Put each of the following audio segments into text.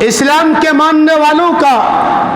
اسلام کے ماننے والوں کا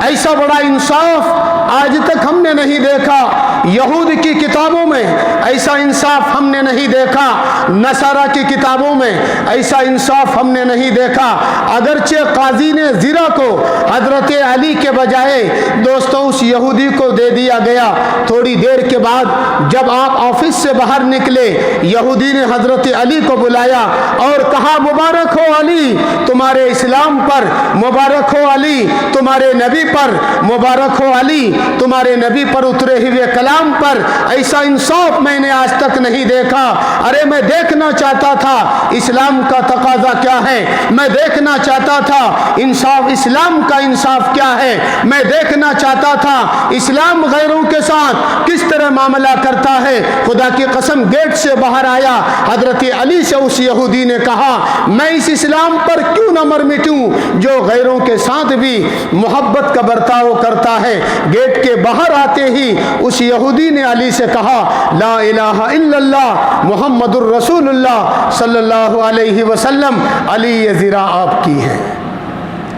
ایسا بڑا انصاف آج تک ہم نے نہیں دیکھا۔ یہود کی کتابوں میں ایسا انصاف ہم نے نہیں دیکھا، نصارہ کی کتابوں میں ایسا انصاف ہم نے نہیں دیکھا۔ اگرچہ قاضی نے زرہ کو حضرت علی کے بجائے دوستوں اس یہودی کو دے دیا گیا۔ تھوڑی دیر کے بعد جب آپ آفس سے باہر نکلے، یہودی نے حضرت علی کو بلایا اور کہا مبارک ہو علی تمہارے اسلام پر، مبارک ہو علی تمہارے نبی پر، مبارک ہو علی تمہارے نبی پر اترے ہوئے کلام پر۔ ایسا انصاف میں نے آج تک نہیں دیکھا۔ ارے میں دیکھنا چاہتا تھا اسلام کا تقاضا کیا ہے، میں دیکھنا چاہتا تھا انصاف، اسلام کا انصاف کیا ہے، میں دیکھنا چاہتا تھا اسلام غیروں کے ساتھ کس طرح معاملہ کرتا ہے۔ خدا کی قسم گیٹ سے باہر آیا، حضرت علی سے اس یہودی نے کہا میں اس اسلام پر کیوں نہ مر مٹوں جو غیروں کے ساتھ بھی محبت کا برتاؤ کرتا ہے۔ گیٹ کے باہر آتے ہی اس یہودی نے علی سے کہا لا الہ الا اللہ محمد الرسول اللہ صلی اللہ علیہ وسلم، علی یہ زرہ آپ کی ہے،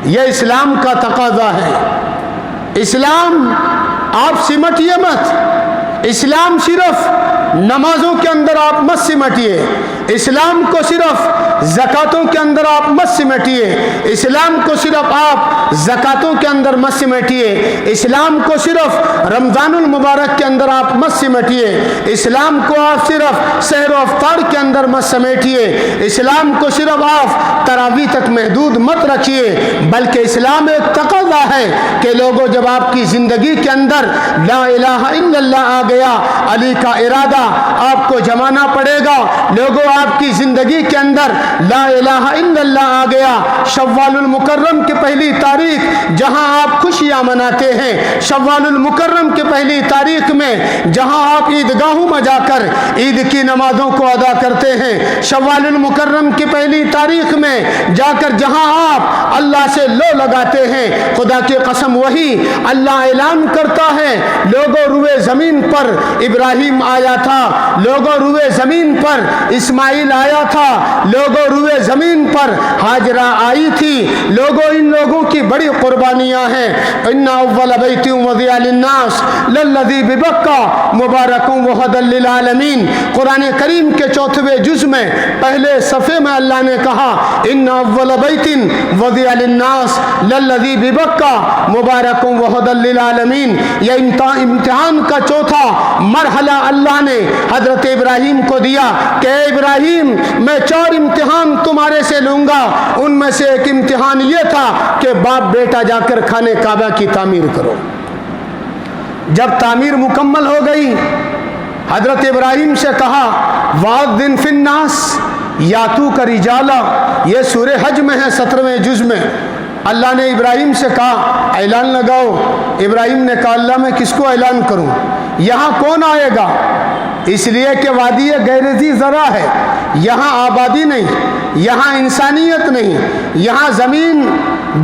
یہ اسلام کا تقاضا ہے۔ اسلام آپ سمٹیے مت، اسلام صرف نمازوں کے اندر آپ مت سمٹیے، اسلام کو صرف زکاتوں کے اندر آپ مت سمٹیے، اسلام کو صرف آپ زکاتوں کے اندر مت سمٹیے، اسلام کو صرف رمضان المبارک کے اندر آپ مت سمٹیے، اسلام کو آپ صرف سحر و افطار کے اندر مت سمیٹیے، اسلام کو صرف آپ تراویح تک محدود مت رکھیے، بلکہ اسلام ایک تقاضا ہے کہ لوگوں جب آپ کی زندگی کے اندر لا الہ الا اللہ آ گیا، علی کا ارادہ آپ کو جمانا پڑے گا۔ لوگوں آپ کی زندگی کے اندر لا الہ الا اللہ آ گیا، شوال المکرم کی پہلی تاریخ جہاں آپ خوشیاں مناتے ہیں، شوال المکرم کی پہلی تاریخ میں جہاں آپ عیدگاہوں میں جا کر عید کی نمازوں کو ادا کرتے ہیں، شوال المکرم کی پہلی تاریخ میں جا کر جہاں آپ اللہ سے لو لگاتے ہیں، خدا کی قسم وہی اللہ اعلان کرتا ہے لوگوں روئے زمین پر ابراہیم آیا تھا، لوگوں روئے زمین پر اسماعیل آیا تھا، لوگوں روئے زمین پر ہاجرہ آئی تھی، لوگوں ان لوگوں کی بڑی قربانیاں ہیں۔ ان اول بیت وضع للناس للذی ببکہ مبارک وہدی للعالمین، قرآن کریم کے 4ویں جز میں پہلے صفحے میں اللہ نے کہا ان اول بیت وضع للناس للذی ببکہ مبارک وہدی للعالمین۔ یہ امتحان کا چوتھا مرحلہ اللہ نے حضرت ابراہیم کو دیا کہ اے ابراہیم میں 4 امتحان تمہارے سے لوں گا، ان میں سے ایک امتحان یہ تھا کہ باپ بیٹا جا کر خانہ کعبہ کی تعمیر کرو۔ جب تعمیر مکمل ہو گئی حضرت ابراہیم سے کہا وَأَذِّن فِي النَّاسِ یَأْتُوکَ رِجَالًا، یہ سورہ حج میں ہے 17ویں جز میں۔ اللہ نے ابراہیم سے کہا اعلان لگاؤ۔ ابراہیم نے کہا اللہ میں کس کو اعلان کروں، یہاں کون آئے گا؟ اس لیے کہ وادی غیر ذی زرع ہے، یہاں آبادی نہیں، یہاں انسانیت نہیں، یہاں زمین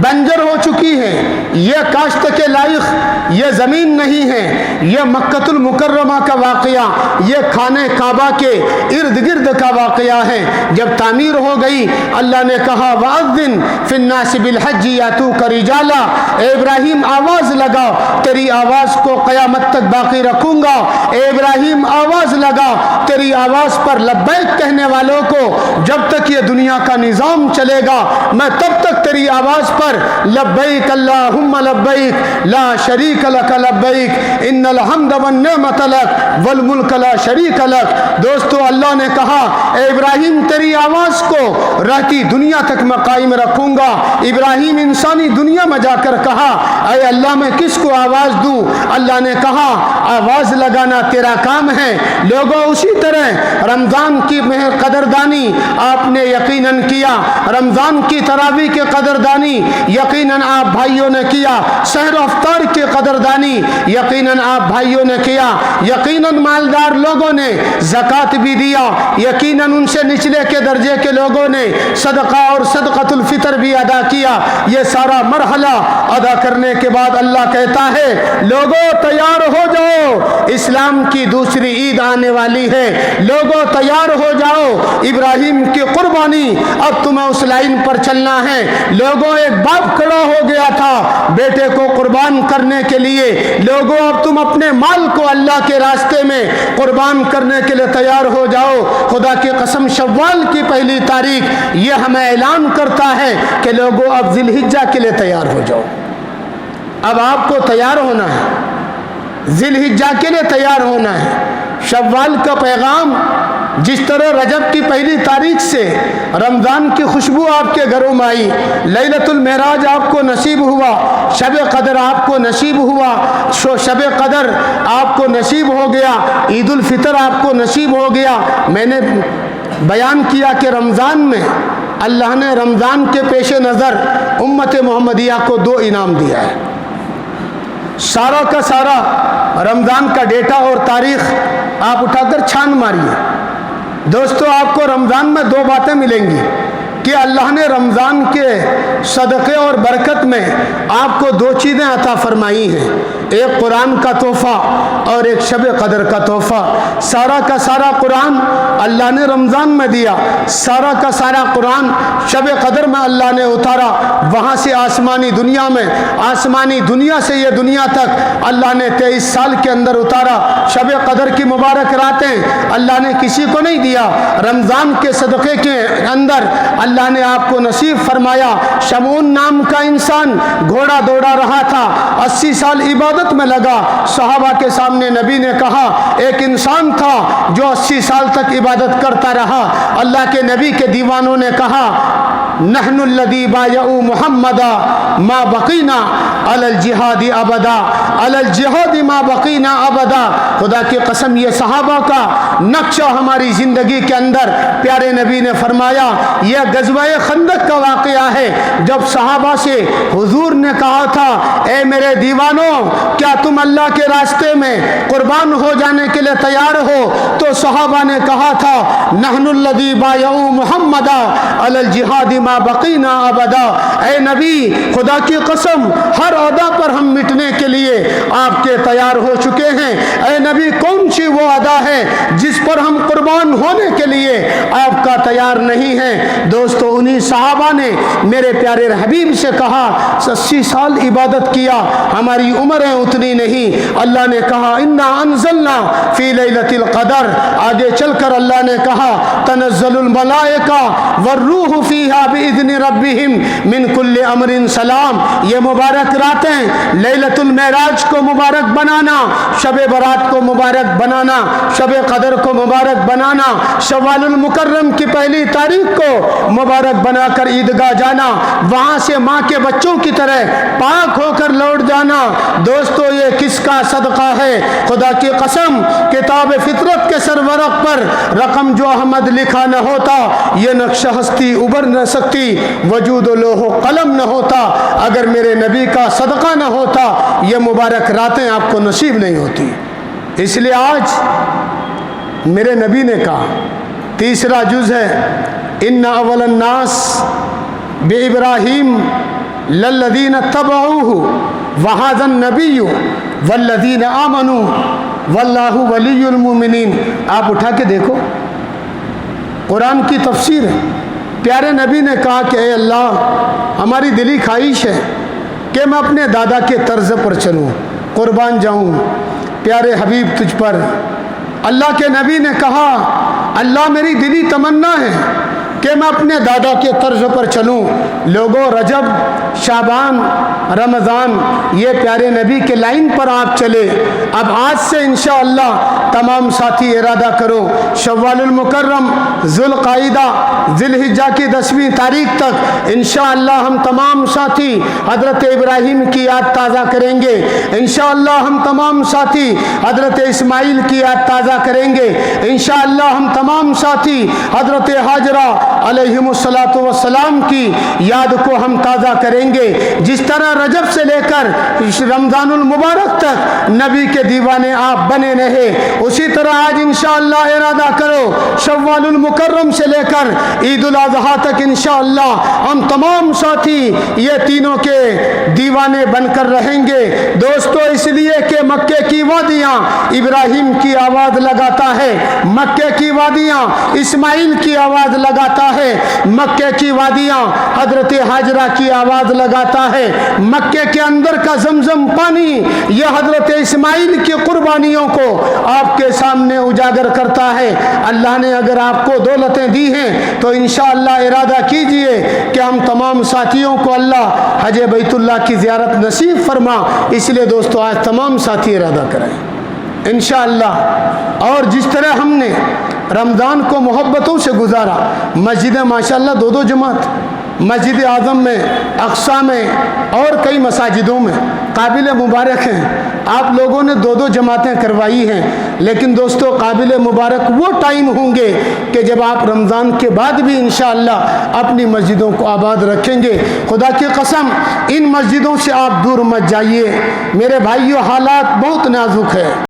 بنجر ہو چکی ہے، یہ کاشت کے لائق یہ زمین نہیں ہے۔ یہ مکہ المکرمہ کا واقعہ، یہ خانہ کعبہ کے ارد گرد کا واقعہ ہے۔ جب تعمیر ہو گئی اللہ نے کہا وَأَذِّن فِي النَّاسِ بِالْحَجِّ يَأْتُوكَ رِجَالًا، اے ابراہیم آواز لگا، تیری آواز کو قیامت تک باقی رکھوں گا۔ اے ابراہیم آواز لگا، تیری آواز پر لبیک کہنے والوں کو جب تک یہ دنیا کا نظام چلے گا میں تب تک تیری آواز پر لبیک اللہم لبیک لا شریک لک لبیک ان الحمد والنعمت لک والملک لا شریک لک۔ دوستو اللہ نے کہا اے ابراہیم تیری آواز کو رہتی دنیا تک میں قائم رکھوں گا۔ ابراہیم انسانی دنیا میں جا کر کہا اے اللہ میں کس کو آواز دوں؟ اللہ نے کہا آواز لگانا تیرا کام ہے۔ لوگوں اسی طرح رمضان کی قدردانی آپ نے یقیناً کیا، رمضان کی تراویح کی قدردانی یقیناً آپ بھائیوں نے किया, शहर अफ्तार की कदरदानी यकीनन आप भाइयों ने किया, यकीनन मालदार लोगों ने ज़कात भी दिया, यकीनन उनसे निचले के दर्जे के लोगों ने सदका और सदक़तुल फ़ितर भी अदा किया। ये सारा मरहला अदा करने के बाद अल्लाह कहता है लोगों तैयार हो जाओ, इस्लाम की दूसरी ईद आने वाली है, लोगों तैयार हो जाओ, इब्राहिम की कुर्बानी अब तुम्हें उस लाइन पर चलना है। लोगों एक बाप खड़ा हो गया था बेटे को कुर्बान करने के लिए, लोगों अब तुम अपने माल को अल्लाह के रास्ते में कुर्बान करने के लिए तैयार हो जाओ। खुदा की कसम शव्वाल की पहली तारीख ये हमें ऐलान करता है कि लोगों अब जिलहिज्जा के लिए तैयार हो जाओ। अब आपको तैयार होना है, जिलहिज्जा के लिए तैयार होना है। शव्वाल का पैगाम जिस तरह रजब की पहली तारीख से रमज़ान की खुशबू आपके घरों में आई, लैलतुल मेराज आपको नसीब हुआ, शब कदर आपको नसीब हुआ, शब कदर आपको नसीब हो गया, ईद उल फितर आपको नसीब हो गया। मैंने बयान किया कि रमज़ान में अल्लाह ने रमज़ान के पेश नज़र उम्मत मोहम्मदिया को 2 इनाम दिया है। सारा का सारा रमज़ान का डेटा और तारीख़ आप उठाकर छान मारिए दोस्तों, आपको रमज़ान में 2 बातें मिलेंगी कि अल्लाह ने रमज़ान के सदक़े और बरकत में आपको 2 चीज़ें अता फरमाई हैं, एक कुरान का तोहफ़ा और एक शब कदर का तोहफ़ा। सारा का सारा कुरान अल्लाह ने रमज़ान में दिया, सारा का सारा कुरान शब कदर में अल्लाह ने उतारा। वहाँ से आसमानी दुनिया में, आसमानी दुनिया से ये दुनिया तक अल्लाह ने 23 साल के अंदर उतारा। शब कदर की मुबारक रातें अल्लाह ने किसी को नहीं दिया, रमज़ान के सदक़े के अंदर अल्लाह ने आपको नसीब फरमाया। शमून नाम का इंसान घोड़ा दौड़ा रहा था, 80 साल इबादत में लगा। सहाबा के सामने नबी ने कहा एक इंसान था जो 80 साल तक इबादत करता रहा। अल्लाह के नबी के दीवानों ने कहा नहनुल्लज़ी बायऊ मुहम्मदा मा बकीना अलल जिहादी अबदा, अलल जिहादी मा बकीना अबदा। खुदा की कसम ये सहाबा का नक्शा हमारी ज़िंदगी के अंदर प्यारे नबी ने फरमाया। यह गज़वाए खंदक का वाक़या है जब सहाबा से हुजूर ने कहा था ए मेरे दीवानों क्या तुम अल्लाह के रास्ते में कुर्बान हो जाने के लिए तैयार हो? तो सहाबा ने कहा था नहनुल्लज़ी बायऊ मुहम्मदा अलल जिहादी मा बकीना अबदा। ए नबी खुदा की कसम हर अदा पर हम मिटने के लिए आपके तैयार हो चुके हैं। ए नबी कौन सी वो अदा है जिस पर हम कुर्बान होने के लिए आपका तैयार नहीं है? दोस्तों उन्हीं सहाबा ने मेरे प्यारे हबीब से कहा 80 साल इबादत किया, हमारी उम्रें उतनी नहीं। अल्लाह ने कहा इन्ना अंज़लना फी लैलतिल क़दर। आगे चलकर अल्लाह ने कहा तनज़्ज़लुल मलाइका वर्रूहु फीहा बिइज़्नि रब्बिहिम मिन कुल्लि अमरिन सलाम। ये मुबारक रातें लैलतुल मेराज को मुबारक बनाना, शब बरात को मुबारक बनाना, शब कदर को मुबारक बनाना, शव्वालुल मुकर्रम की पहली तारीख को मुबारक बनाकर ईदगाह जाना, वहाँ से माँ के बच्चों की तरह पाक होकर लौट जाना। दोस्तों ये किसका सदका है? खुदा की कसम किताब फितरत के सरवरक पर रकम जो अहमद लिखा न होता ये नक्श हस्ती उबर न सकती, वजूद लोहो कलम न होता, अगर मेरे नबी का सदका न होता ये मुबारक रातें आपको नसीब नहीं होती। इसलिए आज मेरे नबी ने कहा, तीसरा जुज़ है इन्ना अवलन नास बे इब्राहीम लल्लज़ीन तबऊहु वहाज़न नबिय्यु वल्लज़ीन आमनू वल्लाहु वलियुल मुमिनीन। आप उठा के देखो कुरान की तफसीर है। प्यारे नबी ने कहा कि ए अल्लाह हमारी दिली ख्वाहिश है कि मैं अपने दादा के तर्ज पर चलूँ, कुर्बान जाऊँ प्यारे हबीब तुझ पर। अल्लाह के नबी ने कहा अल्लाह मेरी दिली तमन्ना है कि मैं अपने दादा के तर्ज पर चलूँ। लोगों रजब शाबान रमज़ान ये प्यारे नबी के लाइन पर आप चले। अब आज से इंशाअल्लाह तमाम साथी इरादा करो शव्वालुल मुकर्रम ज़ुल्क़ाइदा ज़िलहिज्जा की 10वीं तारीख तक इंशाअल्लाह हम तमाम साथी हज़रत इब्राहीम की याद ताज़ा करेंगे। इंशाअल्लाह हम तमाम साथी हज़रत इस्माइल की याद ताज़ा करेंगे। इंशाअल्लाह हम तमाम साथी हज़रत हाजरा अलैहिमुस्सलातु वस्सलाम की याद को हम ताज़ा करेंगे। जिस तरह रजब से लेकर रमज़ानुल मुबारक तक नबी के दीवाने आप बने रहे, उसी तरह आज इंशाअल्लाह इरादा करो शव्वालुल मुकर्रम से लेकर ईदुल अज़हा तक इंशाअल्लाह हम तमाम साथी ये तीनों के दीवाने बनकर रहेंगे। दोस्तों, इसलिए कि मक्के की वादियाँ इब्राहिम की आवाज़ लगाता है, मक्के की वादियाँ इस्माइल की आवाज़ लगाता है, मक्के की वादियाँ हजरत हाजरा की आवाज़ लगाता है, मक्के के अंदर का जमजम पानी यह हजरत इस्माइल की कुर्बानियों को आपके सामने उजागर करता है। अल्लाह ने अगर आपको दौलतें दी हैं तो इंशाअल्लाह इरादा कीजिए कि हम तमाम साथियों को अल्लाह हज बैतुल्लाह की ज़ियारत नसीब फरमा। इसलिए दोस्तों, आज तमाम साथी इरादा करें इंशाअल्लाह। और जिस तरह हमने रमज़ान को मोहब्बतों से गुजारा, मस्जिदें माशाअल्लाह दो दो जमात, मस्जिद आज़म में, अक्सा में और कई मसाजिदों में काबिल मुबारक हैं। आप लोगों ने दो दो जमातें करवाई हैं, लेकिन दोस्तों काबिल मुबारक वो टाइम होंगे कि जब आप रमज़ान के बाद भी इंशाअल्लाह अपनी मस्जिदों को आबाद रखेंगे। खुदा की कसम, इन मस्जिदों से आप दूर मत जाइए मेरे भाइयों, हालात बहुत नाजुक है।